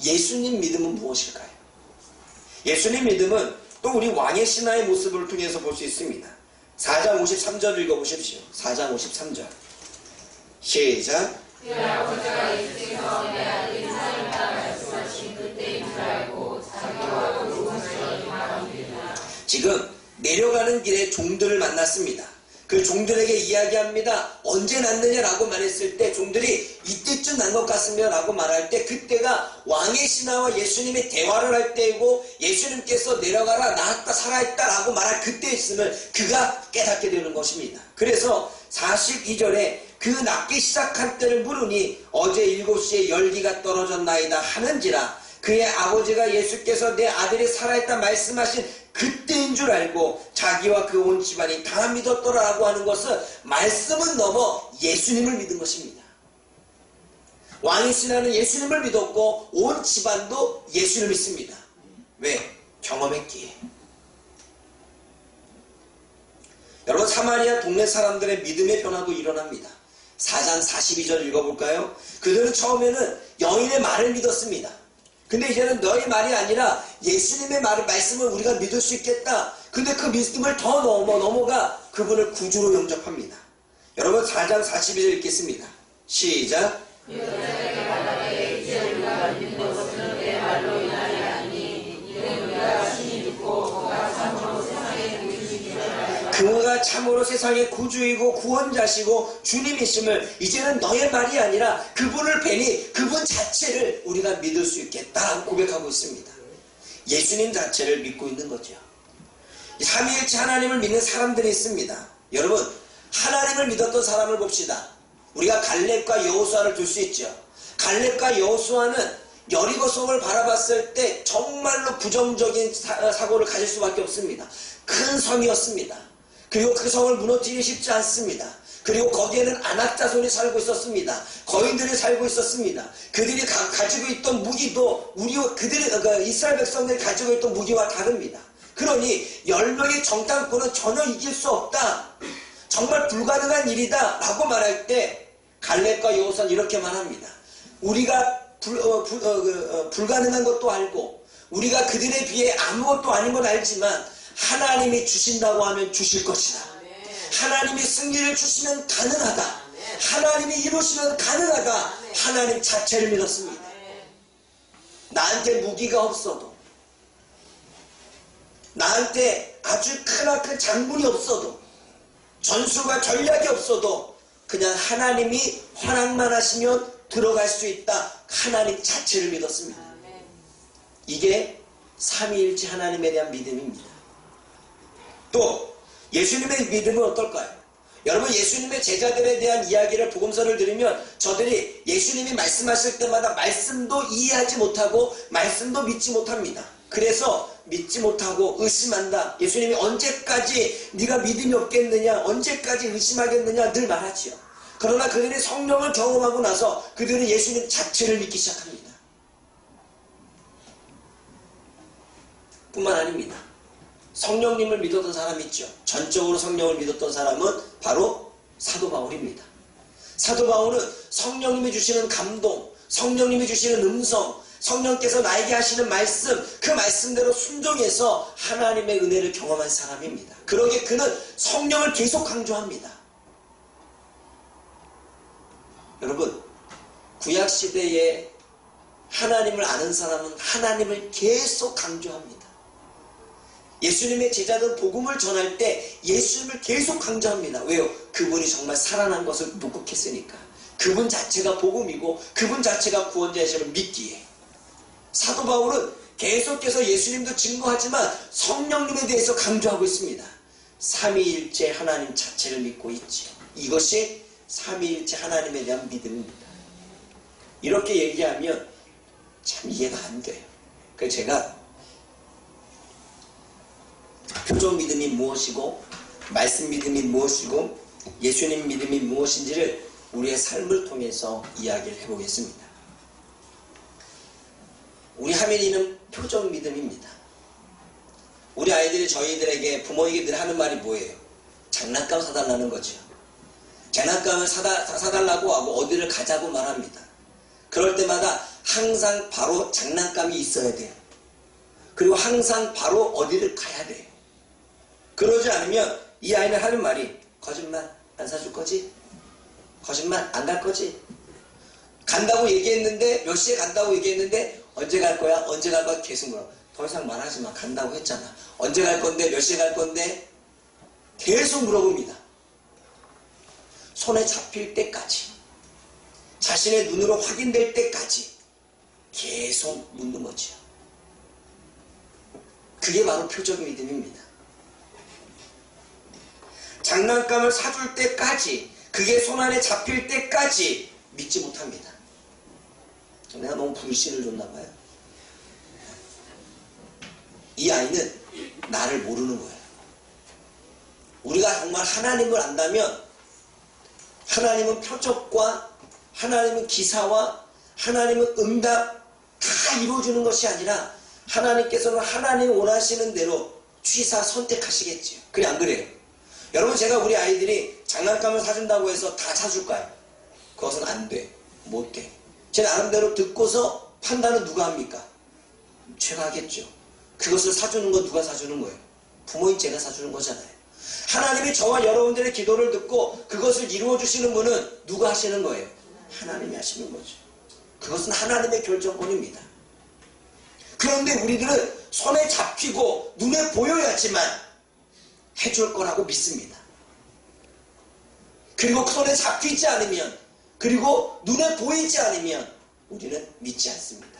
예수님 믿음은 무엇일까요? 예수님 믿음은 또 우리 왕의 신화의 모습을 통해서 볼 수 있습니다. 4장 53절 읽어보십시오. 4장 53절 시작. 그 아버지가 예수께서 내 아들이 살리라 말씀하신 그때인 줄 알고 자기와 그 온전히 말합니다. 지금 내려가는 길에 종들을 만났습니다. 그 종들에게 이야기합니다. 언제 났느냐라고 말했을 때 종들이 이때쯤 난 것 같으면 라고 말할 때 그때가 왕의 신하와 예수님이 대화를 할 때이고 예수님께서 내려가라 나았다 살아있다 라고 말할 그때 있음을 그가 깨닫게 되는 것입니다. 그래서 42절에 그 낫기 시작한 때를 물으니 어제 7시에 열기가 떨어졌나이다 하는지라 그의 아버지가 예수께서 내 아들이 살아있다 말씀하신 그때인 줄 알고 자기와 그 온 집안이 다 믿었더라라고 하는 것은 말씀은 넘어 예수님을 믿은 것입니다. 왕의 신하는 예수님을 믿었고 온 집안도 예수를 믿습니다. 왜? 경험했기에. 여러분 사마리아 동네 사람들의 믿음의 변화도 일어납니다. 4장 42절 읽어볼까요? 그들은 처음에는 여인의 말을 믿었습니다. 근데 이제는 너의 말이 아니라 예수님의 말씀을 우리가 믿을 수 있겠다. 근데 그 믿음을 더 넘어가 그분을 구주로 영접합니다. 여러분 4장 42절 읽겠습니다. 시작. 여자에게 말하되 이제 우리가 믿는 것은 내 말로 인하여 아니니 이는 우리가 신이 믿고 그가 참으로 세상의 구주이신 줄 알라. 그가 참으로 세상의 구주이고 구원자시고 주님이심을 이제는 너의 말이 아니라 그분을 뵈니 그분 자체를 우리가 믿을 수 있겠다라고 고백하고 있습니다. 예수님 자체를 믿고 있는 거죠. 삼위일체 하나님을 믿는 사람들이 있습니다. 여러분 하나님을 믿었던 사람을 봅시다. 우리가 갈렙과 여호수아를 둘 수 있죠. 갈렙과 여호수아는 여리고 성을 바라봤을 때 정말로 부정적인 사고를 가질 수밖에 없습니다. 큰 성이었습니다. 그리고 그 성을 무너뜨리기 쉽지 않습니다. 그리고 거기에는 아낙 자손이 살고 있었습니다. 거인들이 살고 있었습니다. 그들이 가지고 있던 무기도 이스라엘 백성들이 가지고 있던 무기와 다릅니다. 그러니 10명의 정탐꾼은 전혀 이길 수 없다. 정말 불가능한 일이다 라고 말할 때 갈렙과 여호수아는 이렇게 말합니다. 우리가 불가능한 것도 알고 우리가 그들에 비해 아무것도 아닌 건 알지만 하나님이 주신다고 하면 주실 것이다. 하나님이 승리를 주시면 가능하다. 하나님이 이루시면 가능하다. 하나님 자체를 믿었습니다. 나한테 무기가 없어도 나한테 아주 크나큰 장군이 없어도 전술과 전략이 없어도 그냥 하나님이 허락만 하시면 들어갈 수 있다. 하나님 자체를 믿었습니다. 이게 삼위일체 하나님에 대한 믿음입니다. 또 예수님의 믿음은 어떨까요? 여러분 예수님의 제자들에 대한 이야기를 복음서를 들으면 저들이 예수님이 말씀하실 때마다 말씀도 이해하지 못하고 말씀도 믿지 못합니다. 그래서 믿지 못하고 의심한다. 예수님이 언제까지 네가 믿음이 없겠느냐, 언제까지 의심하겠느냐 늘 말하지요. 그러나 그들이 성령을 경험하고 나서 그들은 예수님 자체를 믿기 시작합니다. 뿐만 아닙니다. 성령님을 믿었던 사람이 있죠. 전적으로 성령을 믿었던 사람은 바로 사도 바울입니다. 사도 바울은 성령님이 주시는 감동, 성령님이 주시는 음성, 성령께서 나에게 하시는 말씀, 그 말씀대로 순종해서 하나님의 은혜를 경험한 사람입니다. 그러기에 그는 성령을 계속 강조합니다. 여러분 구약시대에 하나님을 아는 사람은 하나님을 계속 강조합니다. 예수님의 제자들은 복음을 전할 때 예수님을 계속 강조합니다. 왜요? 그분이 정말 살아난 것을 목격했으니까. 그분 자체가 복음이고 그분 자체가 구원자이심을 믿기에. 사도 바울은 계속해서 예수님도 증거하지만 성령님에 대해서 강조하고 있습니다. 삼위일체 하나님 자체를 믿고 있지요. 이것이 삼위일체 하나님에 대한 믿음입니다. 이렇게 얘기하면 참 이해가 안 돼요. 그래서 제가 표적 믿음이 무엇이고 말씀 믿음이 무엇이고 예수님 믿음이 무엇인지를 우리의 삶을 통해서 이야기를 해보겠습니다. 우리 하민이는 표적 믿음입니다. 우리 아이들이 저희들에게 부모에게 늘 하는 말이 뭐예요? 장난감 사달라는 거죠. 장난감을 사달라고 하고 어디를 가자고 말합니다. 그럴 때마다 항상 바로 장난감이 있어야 돼요. 그리고 항상 바로 어디를 가야 돼요. 그러지 않으면 이 아이는 하는 말이 거짓말 안 사줄 거지? 거짓말 안 갈 거지? 간다고 얘기했는데 몇 시에 간다고 얘기했는데 언제 갈 거야? 언제 갈 거야? 계속 물어. 더 이상 말하지 마. 간다고 했잖아. 언제 갈 건데? 몇 시에 갈 건데? 계속 물어봅니다. 손에 잡힐 때까지, 자신의 눈으로 확인될 때까지 계속 묻는 거죠. 그게 바로 표적 믿음입니다. 장난감을 사줄 때까지, 그게 손안에 잡힐 때까지 믿지 못합니다. 내가 너무 불신을 줬나 봐요. 이 아이는 나를 모르는 거예요. 우리가 정말 하나님을 안다면 하나님은 표적과 하나님은 기사와 하나님은 응답 다 이루어주는 것이 아니라 하나님께서는 하나님 원하시는 대로 취사 선택하시겠지요. 그래 안 그래요? 여러분, 제가 우리 아이들이 장난감을 사준다고 해서 다 사줄까요? 그것은 안 돼. 못 돼. 제 나름대로 듣고서 판단은 누가 합니까? 제가 하겠죠. 그것을 사주는 건 누가 사주는 거예요? 부모인 제가 사주는 거잖아요. 하나님이 저와 여러분들의 기도를 듣고 그것을 이루어주시는 분은 누가 하시는 거예요? 하나님이 하시는 거죠. 그것은 하나님의 결정권입니다. 그런데 우리들은 손에 잡히고 눈에 보여야지만 해줄 거라고 믿습니다. 그리고 손에 잡히지 않으면, 그리고 눈에 보이지 않으면 우리는 믿지 않습니다.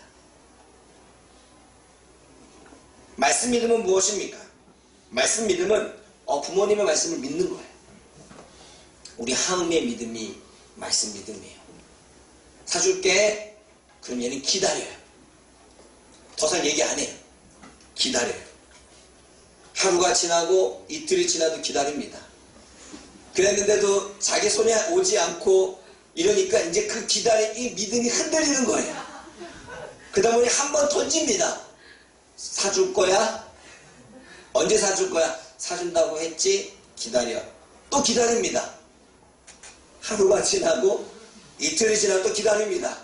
말씀 믿음은 무엇입니까? 말씀 믿음은 부모님의 말씀을 믿는 거예요. 우리 하음의 믿음이 말씀 믿음이에요. 사줄게. 그럼 얘는 기다려요. 더 이상 얘기 안 해요. 기다려요. 하루가 지나고 이틀이 지나도 기다립니다. 그랬는데도 자기 손에 오지 않고 이러니까 이제 그 이 믿음이 흔들리는 거예요. 그러다 보니 한 번 던집니다. 사줄 거야? 언제 사줄 거야? 사준다고 했지? 기다려. 또 기다립니다. 하루가 지나고 이틀이 지나고 또 기다립니다.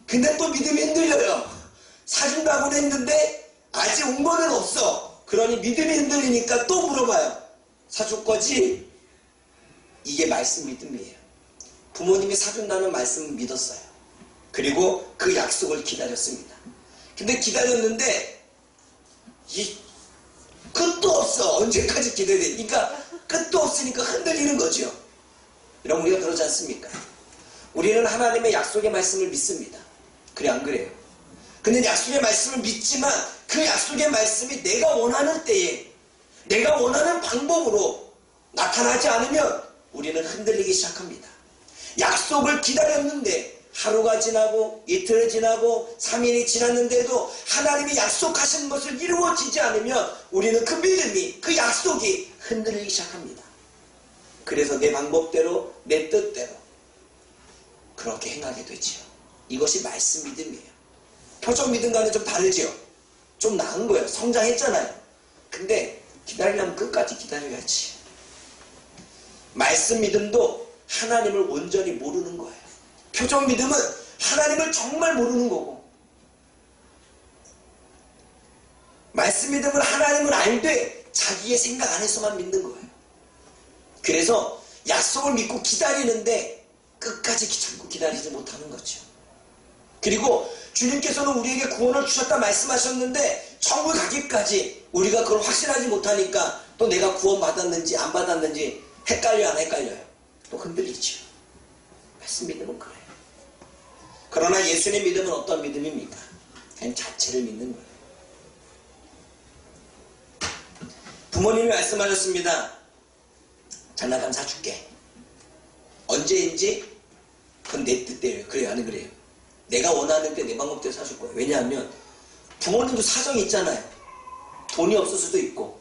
근데 또 믿음이 흔들려요. 사준다고 했는데 아직 온 거는 없어. 그러니 믿음이 흔들리니까 또 물어봐요. 사줄 거지? 이게 말씀 믿음이에요. 부모님이 사준다는 말씀을 믿었어요. 그리고 그 약속을 기다렸습니다. 근데 기다렸는데 끝도 없어. 언제까지 기다려야 돼? 그러니까 끝도 없으니까 흔들리는 거죠. 여러분, 우리가 그러지 않습니까? 우리는 하나님의 약속의 말씀을 믿습니다. 그래 안 그래요? 근데 약속의 말씀을 믿지만 그 약속의 말씀이 내가 원하는 때에 내가 원하는 방법으로 나타나지 않으면 우리는 흔들리기 시작합니다. 약속을 기다렸는데 하루가 지나고 이틀이 지나고 3일이 지났는데도 하나님이 약속하신 것을 이루어지지 않으면 우리는 그 믿음이, 그 약속이 흔들리기 시작합니다. 그래서 내 방법대로, 내 뜻대로 그렇게 행하게 되지요. 이것이 말씀 믿음이에요. 표적 믿음과는 좀 다르지요. 좀 나은 거예요. 성장했잖아요. 근데 기다리려면 끝까지 기다려야지. 말씀 믿음도 하나님을 온전히 모르는 거예요. 표적 믿음은 하나님을 정말 모르는 거고, 말씀 믿음은 하나님을 알되 자기의 생각 안에서만 믿는 거예요. 그래서 약속을 믿고 기다리는데 끝까지 참고 기다리지 못하는 거죠. 그리고 주님께서는 우리에게 구원을 주셨다 말씀하셨는데 천국 가기까지 우리가 그걸 확신하지 못하니까 또 내가 구원 받았는지 안 받았는지 헷갈려 안 헷갈려요? 또 흔들리죠. 말씀 믿음은 그래요. 그러나 예수님 믿음은 어떤 믿음입니까? 그냥 자체를 믿는 거예요. 부모님이 말씀하셨습니다. 장난감 사줄게. 언제인지 그건 내 뜻대로요. 그래요 안 그래요? 내가 원하는 때 내 방법대로 사줄 거예요. 왜냐하면 부모님도 사정이 있잖아요. 돈이 없을 수도 있고,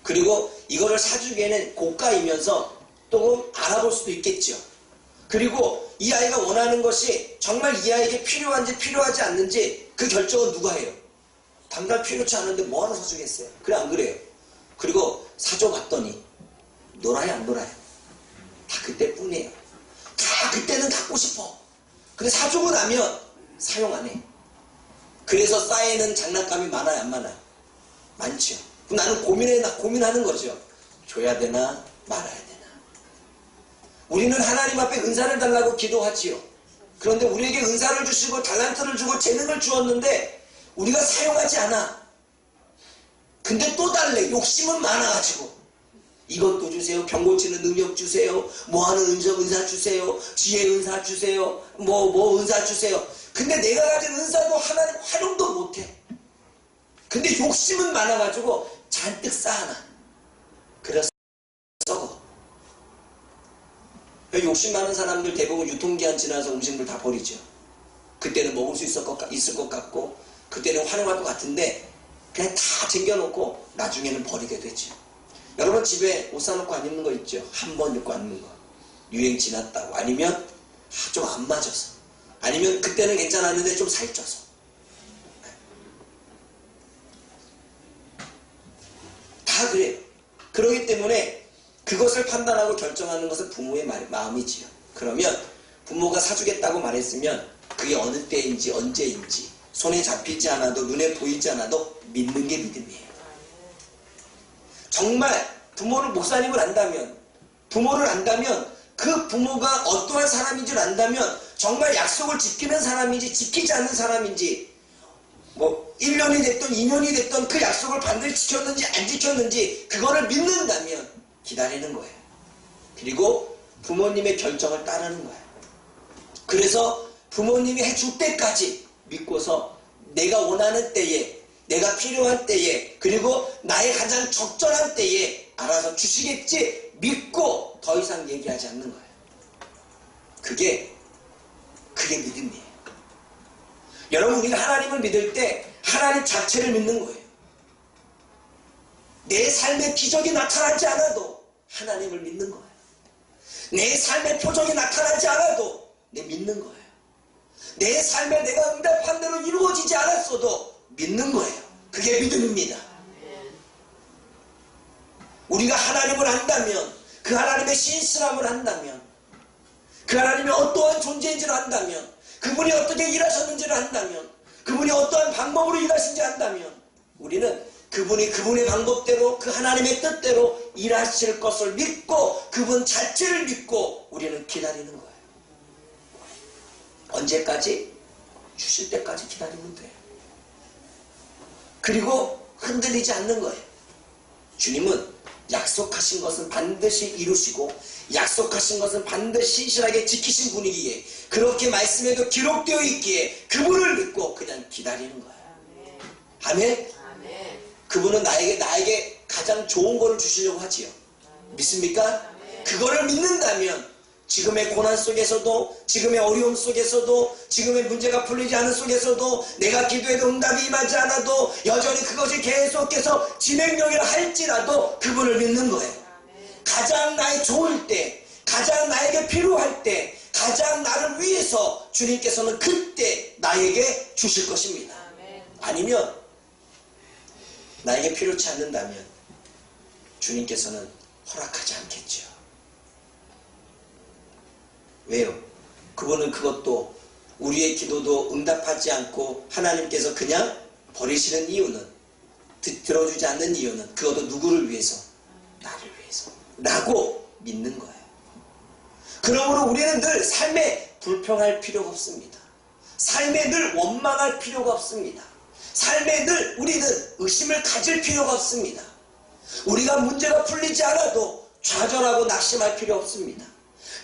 그리고 이거를 사주기에는 고가이면서 또 알아볼 수도 있겠죠. 그리고 이 아이가 원하는 것이 정말 이 아이에게 필요한지 필요하지 않는지 그 결정은 누가 해요? 당장 필요치 않은데 뭐하러 사주겠어요? 그래 안 그래요? 그리고 사줘봤더니 놀아요 안 놀아요? 다 그때뿐이에요. 다 그때는 갖고 싶어. 근데 사주고 나면 사용 안 해. 그래서 쌓이는 장난감이 많아요, 안 많아요? 많죠. 그럼 나는 고민하는 거죠. 줘야 되나 말아야 되나. 우리는 하나님 앞에 은사를 달라고 기도하지요. 그런데 우리에게 은사를 주시고 달란트를 주고 재능을 주었는데 우리가 사용하지 않아. 근데 또 달래. 욕심은 많아가지고 이것도 주세요. 병 고치는 능력 주세요. 뭐하는 은사 주세요. 지혜 은사 주세요. 뭐 은사 주세요. 근데 내가 가진 은사도 하나님 활용도 못해. 근데 욕심은 많아가지고 잔뜩 쌓아놔. 그래서 썩어. 욕심 많은 사람들 대부분 유통기한 지나서 음식물 다 버리죠. 그때는 먹을 수 있을 것 같고 그때는 활용할 것 같은데 그냥 다 챙겨놓고 나중에는 버리게 되죠. 여러분 집에 옷 사놓고 안 입는 거 있죠? 한 번 입고 안 입는 거. 유행 지났다고. 아니면 좀 안 맞아서. 아니면 그때는 괜찮았는데 좀 살쪄서. 다 그래요. 그러기 때문에 그것을 판단하고 결정하는 것은 부모의 마음이지요. 그러면 부모가 사주겠다고 말했으면 그게 어느 때인지 언제인지 손에 잡히지 않아도 눈에 보이지 않아도 믿는 게 믿음이에요. 정말 목사님을 안다면, 부모를 안다면 그 부모가 어떠한 사람인지를 안다면 정말 약속을 지키는 사람인지 지키지 않는 사람인지 1년이 됐던 2년이 됐던 그 약속을 반드시 지켰는지 안 지켰는지 그거를 믿는다면 기다리는 거예요. 그리고 부모님의 결정을 따르는 거예요. 그래서 부모님이 해줄 때까지 믿고서 내가 원하는 때에, 내가 필요한 때에, 그리고 나의 가장 적절한 때에 알아서 주시겠지 믿고 더 이상 얘기하지 않는 거예요. 그게 믿음이에요. 여러분, 우리가 하나님을 믿을 때 하나님 자체를 믿는 거예요. 내 삶에 기적이 나타나지 않아도 하나님을 믿는 거예요. 내 삶의 표정이 나타나지 않아도 믿는 거예요. 내 삶에 내가 응답한 대로 이루어지지 않았어도 믿는 거예요. 그게 믿음입니다. 우리가 하나님을 안다면, 그 하나님의 신실함을 안다면, 그 하나님의 어떠한 존재인지를 안다면, 그분이 어떻게 일하셨는지를 안다면, 그분이 어떠한 방법으로 일하신지 안다면 우리는 그분이 그분의 방법대로 그 하나님의 뜻대로 일하실 것을 믿고 그분 자체를 믿고 우리는 기다리는 거예요. 언제까지? 주실 때까지 기다리면 돼요. 그리고 흔들리지 않는 거예요. 주님은 약속하신 것은 반드시 이루시고 약속하신 것은 반드시 신실하게 지키신 분이기에 그렇게 말씀에도 기록되어 있기에 그분을 믿고 그냥 기다리는 거예요. 아멘? 그분은 나에게 가장 좋은 거를 주시려고 하지요. 믿습니까? 그거를 믿는다면 지금의 고난 속에서도, 지금의 어려움 속에서도, 지금의 문제가 풀리지 않은 속에서도, 내가 기도해도 응답이 임하지 않아도 여전히 그것이 계속해서 진행형이라 할지라도 그분을 믿는 거예요. 가장 나의 좋을 때, 가장 나에게 필요할 때, 가장 나를 위해서 주님께서는 그때 나에게 주실 것입니다. 아니면 나에게 필요치 않는다면 주님께서는 허락하지 않겠죠. 왜요? 그분은 그것도 우리의 기도도 응답하지 않고 하나님께서 그냥 버리시는 이유는, 들어주지 않는 이유는 그것도 누구를 위해서? 나를 위해서 라고 믿는 거예요. 그러므로 우리는 늘 삶에 불평할 필요가 없습니다. 삶에 늘 원망할 필요가 없습니다. 삶에 늘 우리는 의심을 가질 필요가 없습니다. 우리가 문제가 풀리지 않아도 좌절하고 낙심할 필요 없습니다.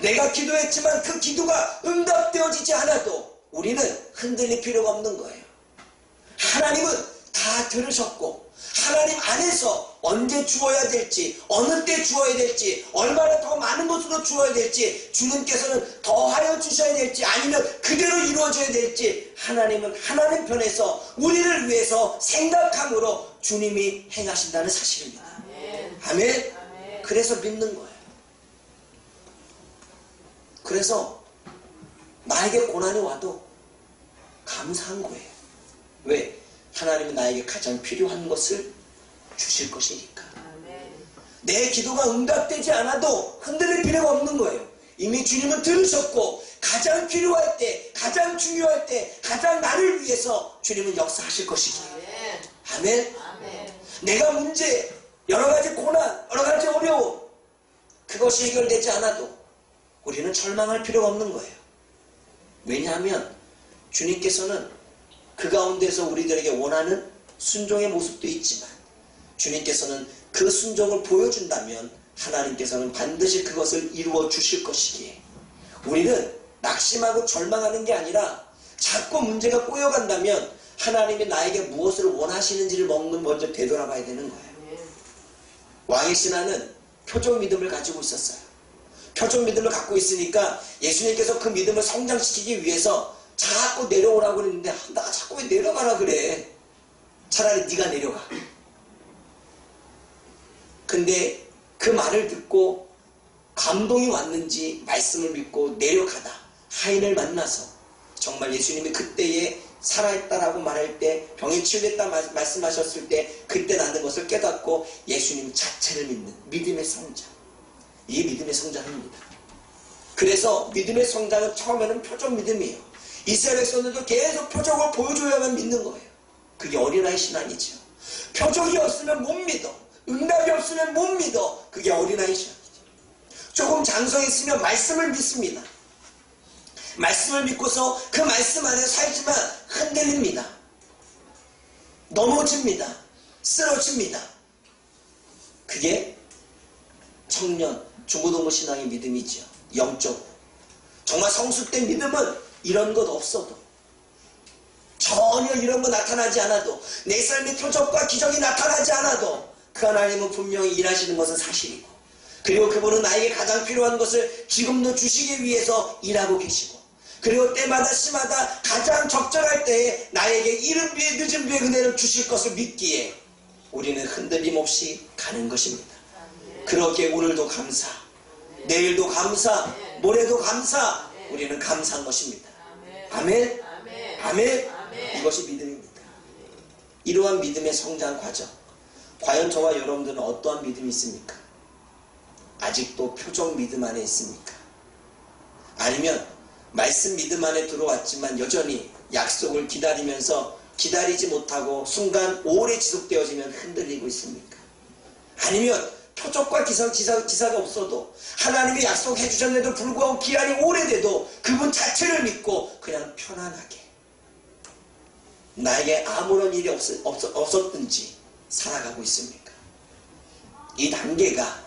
내가 기도했지만 그 기도가 응답되어지지 않아도 우리는 흔들릴 필요가 없는 거예요. 하나님은 다 들으셨고 하나님 안에서 언제 주어야 될지, 어느 때 주어야 될지, 얼마나 더 많은 것으로 주어야 될지, 주님께서는 더하여 주셔야 될지, 아니면 그대로 이루어져야 될지, 하나님은 하나님 편에서 우리를 위해서 생각함으로 주님이 행하신다는 사실입니다. 아멘. 그래서 믿는 거예요. 그래서 나에게 고난이 와도 감사한 거예요. 왜? 하나님은 나에게 가장 필요한 것을 주실 것이니까. 내 기도가 응답되지 않아도 흔들릴 필요가 없는 거예요. 이미 주님은 들으셨고 가장 필요할 때, 가장 중요할 때, 가장 나를 위해서 주님은 역사하실 것이기에. 아멘. 내가 문제, 여러 가지 고난, 여러 가지 어려움, 그것이 해결되지 않아도 우리는 절망할 필요가 없는 거예요. 왜냐하면 주님께서는 그 가운데서 우리들에게 원하는 순종의 모습도 있지만 주님께서는 그 순종을 보여준다면 하나님께서는 반드시 그것을 이루어 주실 것이기에 우리는 낙심하고 절망하는 게 아니라 자꾸 문제가 꼬여간다면 하나님이 나에게 무엇을 원하시는지를 먼저 되돌아봐야 되는 거예요. 왕의 신하는 표적 믿음을 가지고 있었어요. 표적 믿음을 갖고 있으니까 예수님께서 그 믿음을 성장시키기 위해서 자꾸 내려오라고 그랬는데 나 자꾸 왜 내려가라 그래. 차라리 네가 내려가. 근데 그 말을 듣고 감동이 왔는지 말씀을 믿고 내려가다 하인을 만나서 정말 예수님이 그때에 살아있다라고 말할 때 병이 치유됐다 말씀하셨을 때 그때 나는 것을 깨닫고 예수님 자체를 믿는 믿음의 성장. 이게 믿음의 성장입니다. 그래서 믿음의 성장은 처음에는 표적 믿음이에요. 이스라엘 백성들도 계속 표적을 보여줘야만 믿는 거예요. 그게 어린아이 신앙이죠. 표적이 없으면 못 믿어. 응답이 없으면 못 믿어. 그게 어린아이 신앙이죠. 조금 장성이 있으면 말씀을 믿습니다. 말씀을 믿고서 그 말씀 안에 살지만 흔들립니다. 넘어집니다. 쓰러집니다. 그게 청년, 중고등부 신앙의 믿음이죠. 영적으로. 정말 성숙된 믿음은 이런 것 없어도 전혀 이런 거 나타나지 않아도 내 삶의 표적과 기적이 나타나지 않아도 그 하나님은 분명히 일하시는 것은 사실이고 그리고 그분은 나에게 가장 필요한 것을 지금도 주시기 위해서 일하고 계시고 그리고 때마다 시마다 가장 적절할 때에 나에게 이른 비에 늦은 비에 은혜를 주실 것을 믿기에 우리는 흔들림 없이 가는 것입니다. 그렇게 오늘도 감사, 내일도 감사, 모레도 감사, 우리는 감사한 것입니다. 아멘. 아멘. 이것이 믿음입니다. 이러한 믿음의 성장 과정, 과연 저와 여러분들은 어떠한 믿음이 있습니까? 아직도 표적 믿음 안에 있습니까? 아니면 말씀 믿음 안에 들어왔지만 여전히 약속을 기다리면서 기다리지 못하고 순간 오래 지속되어지면 흔들리고 있습니까? 아니면 표적과 기사가 없어도 하나님이 약속해 주셨는데도 불구하고 기한이 오래돼도 그분 자체를 믿고 그냥 편안하게 나에게 아무런 일이 없었든지 살아가고 있습니까? 이 단계가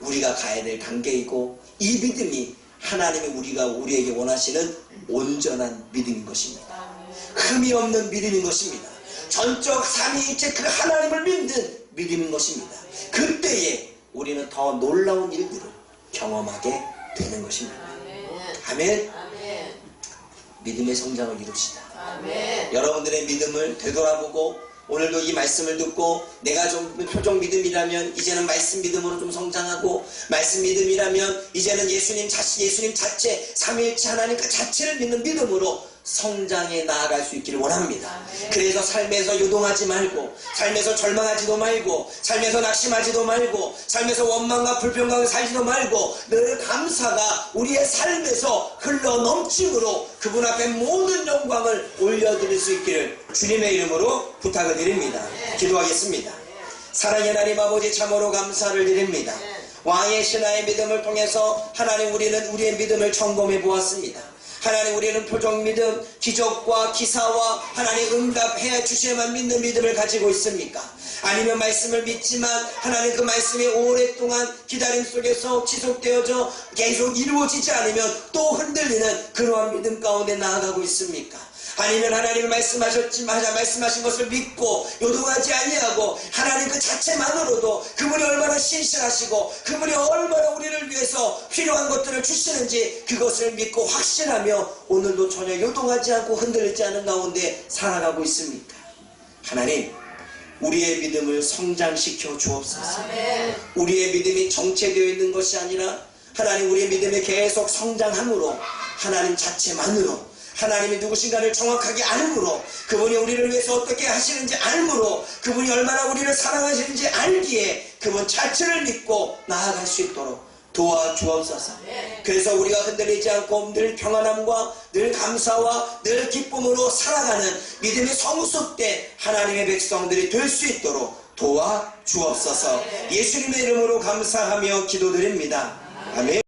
우리가 가야 될 단계이고 이 믿음이 하나님이 우리에게 원하시는 온전한 믿음인 것입니다. 흠이 없는 믿음인 것입니다. 전적 삼위일체 그 하나님을 믿는 믿음인 것입니다. 그때에 우리는 더 놀라운 일들을 경험하게 되는 것입니다. 아멘. 믿음의 성장을 이룹시다. 여러분들의 믿음을 되돌아보고 오늘도 이 말씀을 듣고 내가 좀 표적 믿음이라면 이제는 말씀 믿음으로 좀 성장하고 말씀 믿음이라면 이제는 예수님 자체 삼위일체 하나님 그 자체를 믿는 믿음으로 성장해 나아갈 수 있기를 원합니다. 그래서 삶에서 요동하지 말고 삶에서 절망하지도 말고 삶에서 낙심하지도 말고 삶에서 원망과 불평과 살지도 말고 늘 감사가 우리의 삶에서 흘러넘침으로 그분 앞에 모든 영광을 올려드릴 수 있기를 주님의 이름으로 부탁을 드립니다. 기도하겠습니다. 사랑의 하나님 아버지 참으로 감사를 드립니다. 왕의 신하의 믿음을 통해서 하나님 우리는 우리의 믿음을 점검해 보았습니다. 하나님 우리는 표적 믿음, 기적과 기사와 하나님 응답해 주셔야만 믿는 믿음을 가지고 있습니까? 아니면 말씀을 믿지만 하나님 그 말씀이 오랫동안 기다림 속에서 지속되어져 계속 이루어지지 않으면 또 흔들리는 그러한 믿음 가운데 나아가고 있습니까? 아니면 하나님이 말씀하신 것을 믿고 요동하지 아니하고 하나님 그 자체만으로도 그분이 얼마나 신실하시고 그분이 얼마나 우리를 위해서 필요한 것들을 주시는지 그것을 믿고 확신하며 오늘도 전혀 요동하지 않고 흔들리지 않은 가운데 살아가고 있습니까? 하나님 우리의 믿음을 성장시켜 주옵소서. 우리의 믿음이 정체되어 있는 것이 아니라 하나님 우리의 믿음이 계속 성장함으로 하나님 자체만으로 하나님이 누구신가를 정확하게 알므로 그분이 우리를 위해서 어떻게 하시는지 알므로 그분이 얼마나 우리를 사랑하시는지 알기에 그분 자체를 믿고 나아갈 수 있도록 도와주옵소서. 그래서 우리가 흔들리지 않고 늘 평안함과 늘 감사와 늘 기쁨으로 살아가는 믿음의 성숙된 하나님의 백성들이 될 수 있도록 도와주옵소서. 예수님의 이름으로 감사하며 기도드립니다. 아멘.